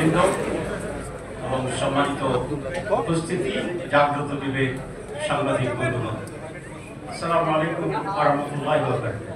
নেতৃবৃন্দ এবং সম্মানিত উপস্থিতি, জাগ্রত বিবেক সাংবাদিক বন্ধুগণ, আসসালামু আলাইকুম ওয়া রাহমাতুল্লাহি ওয়া বারাকাতুহু।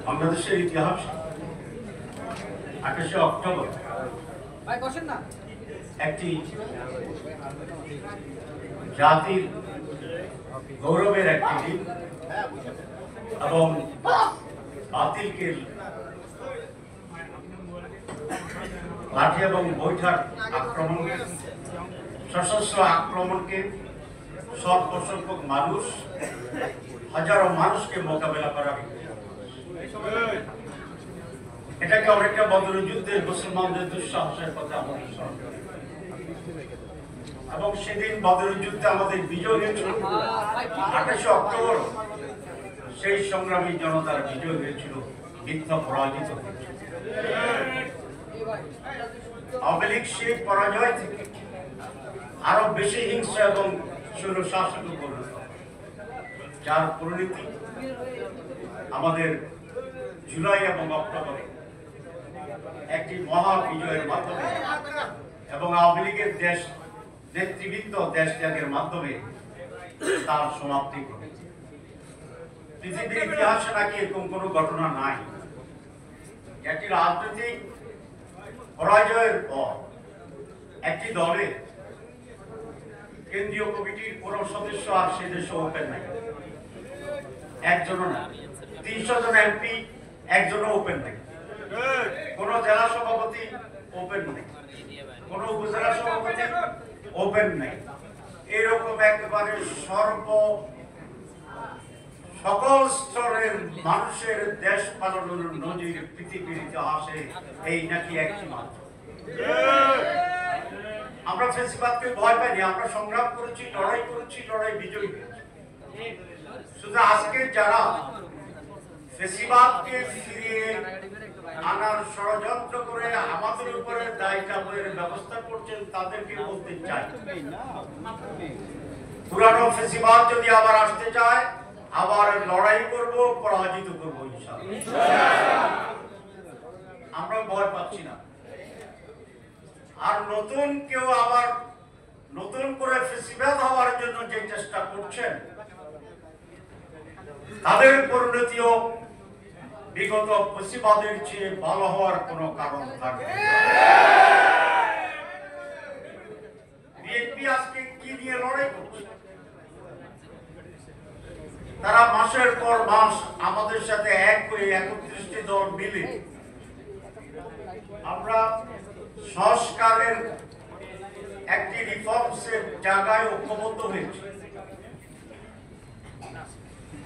বাংলাদেশের ইতিহাস 28 অক্টোবর একটি জাতির গৌরবের একটি দিন এবং বাতিলকে লাঠি এবং বৈঠার আক্রমণ, সশস্ত্র আক্রমণকে স্বল্প সংখ্যক মানুষ, হাজারো মানুষকে মোকাবেলা করা, এটাকে অনেকটা বদরের যুদ্ধে মুসলমানদের দুঃসাহসের কথা আমাদের স্মরণ করে। এবং সেদিন বদরের যুদ্ধে আমাদের বিজয় হয়েছিল 28 অক্টোবর। সেই সংগ্রামী জনতার বিজয় হয়েছিল, মিথ্যা পরাজিত হয়েছিল। আওয়ামী লীগ সেই পরাজয় থেকে আরো বেশি হিংসা এবং স্বৈরশাসনে পরিণত, যার পরিণতি আমাদের জুলাই এবং অক্টোবরে একটি মহা বিজয়ের মাধ্যমে এবং আওয়ামী লীগের দেশ নেতৃবৃন্দ দেশ ত্যাগের মাধ্যমে তার সমাপ্তি ঘটেছে। পৃথিবীর ইতিহাসে নাকি এরকম কোনো ঘটনা নাই, একটি রাজনৈতিক পরাজয়ের পর একটি দলের কেন্দ্রীয় কমিটির কোন সদস্য আর সে দেশে ওপেন নাই, একজনও না। 300 জন এমপি, একজনও ওপেন নাই। কোন জেলা সভাপতি ওপেন নেই, কোন উপজেলা সভাপতি ওপেন নেই। এরকম একেবারে সকল স্তরের মানুষের দেশ পালনের নজির পৃথিবীর ইতিহাসে এই নাকি একটি মাত্র। আমরা ফেসিবাদকে ভয় পাইনি, আমরা সংগ্রাম করেছি, লড়াই করেছি, লড়াই বিজয়ী হয়েছি। শুধু আজকে যারা ফেসিবাদকে ফিরিয়ে আনার ষড়যন্ত্র করে আমাদের উপরে দায় চাপের ব্যবস্থা করছেন, তাদেরকে বলতে চাই, পুরানো ফেসিবাদ যদি আবার আসতে চায়, আবার লড়াই করব, পরাজিত করব ইনশাআল্লাহ। আমরা ভয় পাচ্ছি না। আর নতুন কেউ আবার নতুন করে ফেসিবাদ হওয়ার জন্য যে চেষ্টা করছেন, তাদের পরিণতিও বিগত ফেসিবাদের চেয়ে ভালো হওয়ার কোনো কারণ থাকে। বিএনপি আজকে কি নিয়ে লড়াই করছে? তারা মাসের পর মাস আমাদের সাথে এক হয়ে 31টি দল মিলে আমরা সংস্কারের একটি রিফর্মসের জায়গায় ঐক্যবদ্ধ হয়েছে।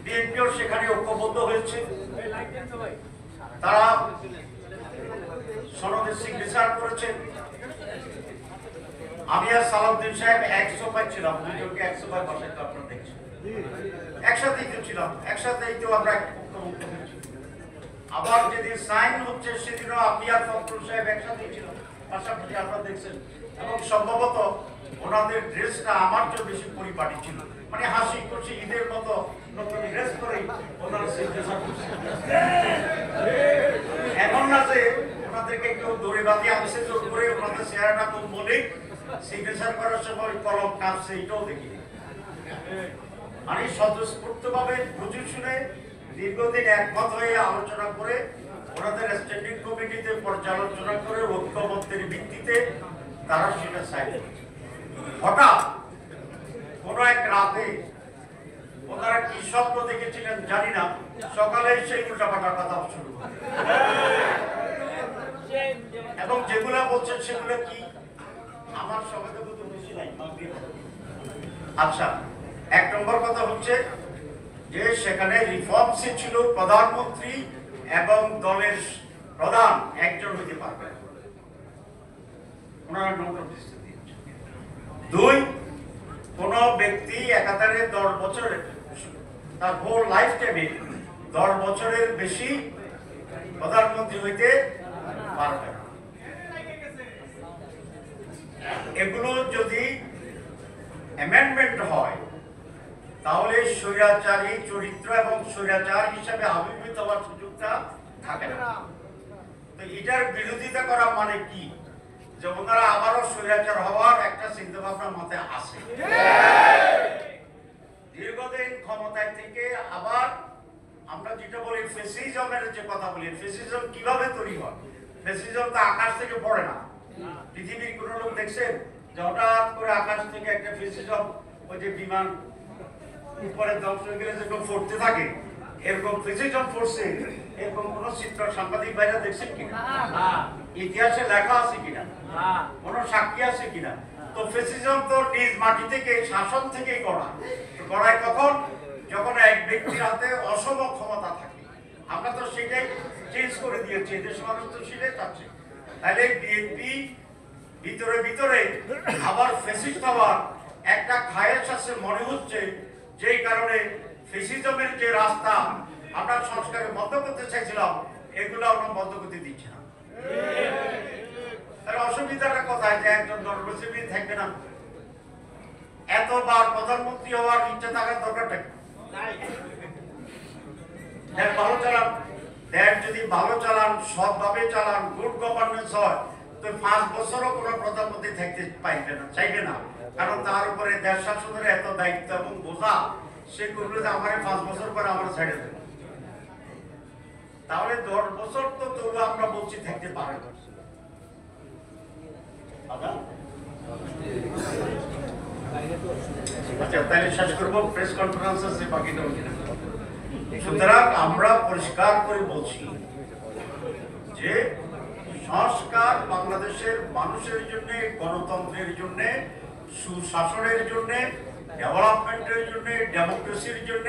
বিএনপিও সেখানে ঐক্যবদ্ধ হয়েছে। তারা সনদে সিগনেচার করেছেন। আমি আর সালাউদ্দিন সাহেব 100 পাচ্ছিলাম, দুজনকে 100 পাই বসাইতে আপনারা দেখছেন, একসাথেই তো ছিলাম, একসাথেই তো আমরা ঐক্যবদ্ধ হয়েছি। আবার যেদিন সাইন হচ্ছে সেদিনও আমি আর ফখরুল সাহেব একসাথেই ছিলাম, পাশাপাশি আপনারা দেখছেন। এবং সম্ভবত ওনাদের ড্রেসটা আমার চেয়ে বেশি পরিপাটি ছিল, মানে হাসি খুশি ঈদের মতো নতুন ড্রেস করে ওনারা সিগনেচার করছে। এমন না যে ওনাদেরকে কেউ দড়ি বাঁধিয়ে আনছে জোর করে, ওনাদের চেহারাটা খুব বলে সিগনেচার করার সময় কলম কাঁপছে, এটাও দেখি। মানে স্বতঃস্ফূর্তভাবে বুঝে শুনে দীর্ঘদিন একমত হয়ে আলোচনা করে ওনাদের স্ট্যান্ডিং কমিটিতে পর্যালোচনা করে ঐক্যমত্যের ভিত্তিতে তারা সেটা সাইন করেছে। হঠাৎ কোন এক রাতে ওনারা কি স্বপ্ন দেখেছিলেন জানি না, সকালে সেই উল্টাপাল্টা কথা শুরু করে, এবং যেগুলা বলছেন সেগুলো কি আমার সঙ্গে তো বেশি নাই। আচ্ছা, 1 নম্বর কথা হচ্ছে যে সেখানে রিফর্মসে ছিল প্রধানমন্ত্রী এবং দলের প্রধান একজন হইতে পারবে, ওনারা নোটিশ দিয়েছেন। 2, কোন ব্যক্তি একাধারে 10 বছরের, তার হোল লাইফ টাইমে 10 বছরের বেশি প্রধানমন্ত্রী হইতে পারবে। এগুলো যদি অ্যামেন্ডমেন্ট হয় তাহলে স্বৈরাচারী চরিত্র এবং স্বৈরাচার হিসাবে আবির্ভূত হওয়ার সুযোগটা থাকে না। এটার বিরোধিতা করা মানে কি, যে ওনারা আবারও স্বৈরাচার হওয়ার একটা চিন্তা ভাবনা মাথায় আছে। দীর্ঘদিন ক্ষমতায় থেকে আবার আমরা যেটা বলি ফ্যাসিজমের যে কথা বলি, ফ্যাসিজম কিভাবে তৈরি হয়? ফ্যাসিজম তো আকাশ থেকে পড়ে না। পৃথিবীর কোন লোক দেখছেন যে হঠাৎ করে আকাশ থেকে একটা ফ্যাসিজম, ওই যে বিমান উপরে ধ্বংস হয়ে গেলে যেরকম পড়তে থাকে, এরকম ফ্যাসিজম পড়ছে, এরকম কোন চিত্র সাংবাদিক ভাইরা দেখছেন কিনা? ইতিহাসে লেখা আছে কিনা? কোন সাক্ষী আছে কিনা? তো ফ্যাসিজম তো নিজ মাটি থেকে, শাসন থেকেই গড়ায় কখন? যখন এক ব্যক্তির হাতে অসম ক্ষমতা থাকে। আমরা তো সেটাই চেঞ্জ করে দিয়েছি, দেশের মানুষ তো সেটাই চাচ্ছে। তাহলে বিএনপি ভিতরে ভিতরে আবার ফ্যাসিস্ট হওয়ার একটা খায়েশ আছে মনে হচ্ছে, যেই কারণে ফ্যাসিজমের যে রাস্তা আমরা সংস্কারে বন্ধ করতে চাইছিলাম, এগুলো আমরা বন্ধ করতে দিচ্ছি না। তার অসুবিধাটা কোথায়? যে একজন ধর্মসেবী থাকবে না, এতবার প্রধানমন্ত্রী হওয়ার ইচ্ছা থাকার দরকারটা কি? দেশ ভালো চালান, দেশ যদি ভালো চালান, সৎভাবে চালান, গুড গভর্নেন্স হয়, তো 5 বছরও কোনো প্রধানমন্ত্রী থাকতে পাইবে না, চাইবে না। কারণ তার উপরে দেশ শাসনের এত দায়িত্ব এবং বোঝা, সে করলে যে আমার 5 বছর পরে আমার ছেড়ে দেবে, তাহলে 10 বছর তো তবু আমরা বলছি থাকতে পারে না। আচ্ছা, তাহলে শেষ করবো। প্রেস কনফারেন্স আছে, বাকিটা সুতরাং আমরা পরিষ্কার করে বলছি যে সংস্কার বাংলাদেশের মানুষের জন্য, গণতন্ত্রের জন্য, সুশাসনের জন্য, ডেভেলপমেন্টের জন্য, ডেমোক্রেসির জন্য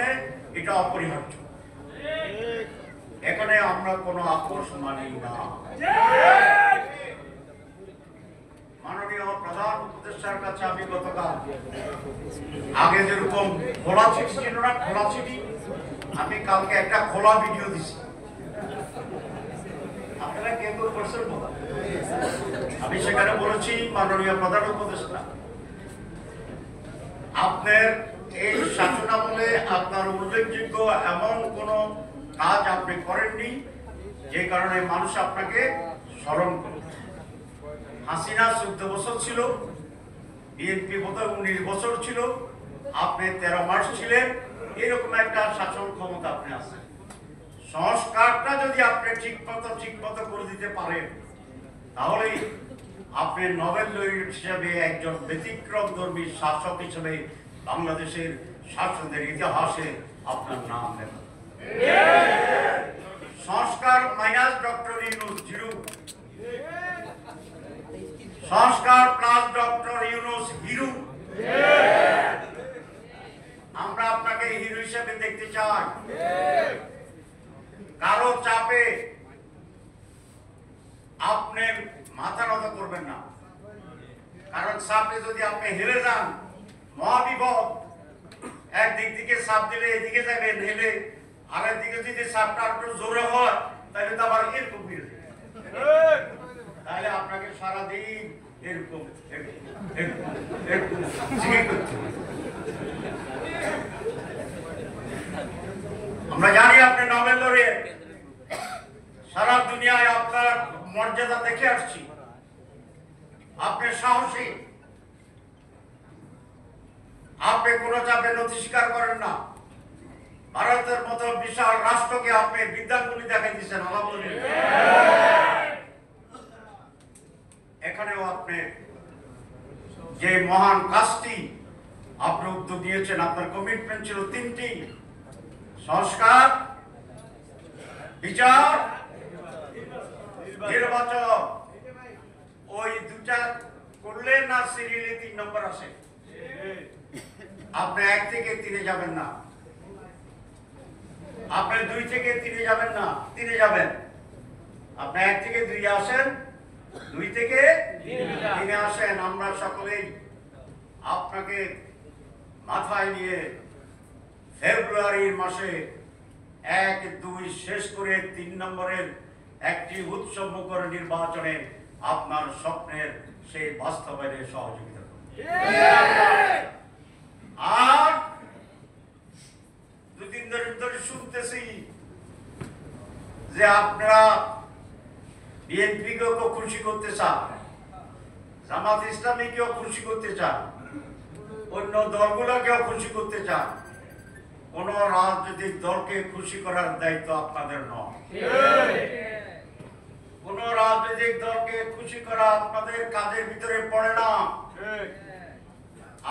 এটা অপরিহার্য। এখানে আমরা কোনো আপোষ মানি না। মাননীয় প্রধান উপদেষ্টার কাছে আমি গতকাল, আগে যেরকম খোলা চিঠি ছিল না, খোলা চিঠি, আমি কালকে একটা খোলা ভিডিও দিছি। আপনারা কেউ করছেন? আমি সেখানে বলেছি, মাননীয় প্রধান উপদেষ্টা, আপনার এই শাসনামলে আপনার উল্লেখযোগ্য এমন কোন কাজ আপনি করেননি যে কারণে মানুষ আপনাকে স্মরণ করে। হাসিনা 14 বছর ছিল, বিএনপি বোধহয় 19 বছর ছিল, আপনি 13 মাস ছিলেন। এরকম একটা শাসন ক্ষমতা আপনি আছেন। সংস্কারটা যদি আপনি ঠিক মতো করে দিতে পারেন, তাহলে আপনি নোবেল লরিয়েট হিসেবে, একজন ব্যতিক্রমধর্মী শাসক হিসেবে বাংলাদেশের শাসনের ইতিহাসে আপনার নাম নেবেন। সংস্কার মাইনাস ডক্টর ইউনূস 0, সংস্কার প্লাস ডক্টর ইউনূস হিরো। আমরা আপনাকে হিরো হিসেবে দেখতে চাই। কারো চাপে আপনি মাথা নত করবেন না, কারণ চাপে যদি আপনি হেরে যান, মহাবিপদ। একদিক থেকে চাপ দিলে এদিকে যাবেন, হেলে আরেক দিকে যদি চাপটা একটু জোরে হয়, তাহলে তো আবার এরকম ফিরে যাবে। তাহলে আপনাকে সারাদিন এরকম আমরা জানি আপনি নোবেল লরিয়েট, সারা দুনিয়ায় আপনার মর্যাদা দেখে আসছি। আপনি সাহসী, আপনি কোনো চাপে নথি স্বীকার করেন না। ভারতের মতো বিশাল রাষ্ট্রকে আপনি বিদ্যাঙ্গুলি দেখাই দিচ্ছেন, আলহামদুলিল্লাহ। এখানেও আপনি যে মহান কাজটি আপনি উদ্যোগ নিয়েছেন, আপনার কমিটমেন্ট ছিল 3টি: সংস্কার, বিচার, নির্বাচন। ওই 2টা করলে না সিরিয়ালে 3 নম্বর আসে। আপনি 1 থেকে 3-এ যাবেন না, আপনি 2 থেকে 3-এ যাবেন না, 3-এ যাবেন। আপনি 1 থেকে 2-এ আসেন, 2 থেকে 3-এ আসেন। আমরা সকলেই আপনাকে মাথায় নিয়ে ফেব্রুয়ারির মাসে 1-2 শেষ করে 3 নম্বরের একটি উৎসবমুখর নির্বাচনে আপনার স্বপ্নের সেই বাস্তবায়নে সহযোগিতা করব। আর 2-3 দিন ধরে শুনতেছি যে আপনারা বিএনপিকেও খুশি করতে চান, জামাত ইসলামীকেও খুশি করতে চান, অন্য দলগুলোকেও খুশি করতে চান। কোন রাজনৈতিক দলকে খুশি করার দায়িত্ব আপনাদের নয়। কোন রাজনৈতিক দলকে খুশি করা আপনাদের কাজের ভিতরে পড়ে না।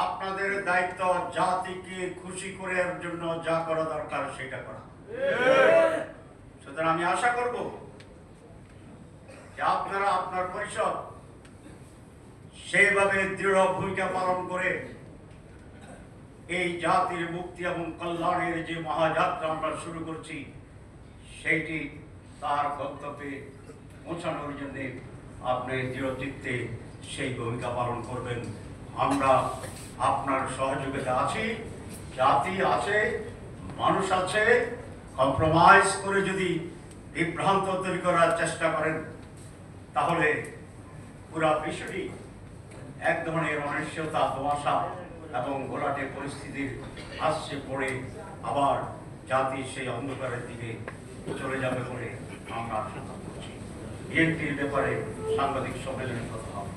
আপনাদের দায়িত্ব জাতিকে খুশি করার জন্য যা করা দরকার সেটা করা। সুতরাং আমি আশা করব যে আপনারা আপনার পরিষদ সেইভাবে দৃঢ় ভূমিকা পালন করে এই জাতির মুক্তি এবং কল্যাণের যে মহাযাত্রা আমরা শুরু করছি সেইটি তার গন্তব্যে পৌঁছানোর জন্য আপনি দৃঢ়চিত্তে সেই ভূমিকা পালন করবেন। আমরা আপনার সহযোগিতা আছি, জাতি আছে, মানুষ আছে। কম্প্রোমাইজ করে যদি বিভ্রান্ত তৈরি করার চেষ্টা করেন তাহলে পুরা বিষয়টি এক ধরনের অনিশ্চয়তা, ধোঁয়াশা এবং ঘোলাটে পরিস্থিতির আশ্রে পড়ে আবার জাতি সেই অন্ধকারের দিকে চলে যাবে বলে আমরা আশা করছি। বিএনপির ব্যাপারে সাংবাদিক সম্মেলনের কথা হবে।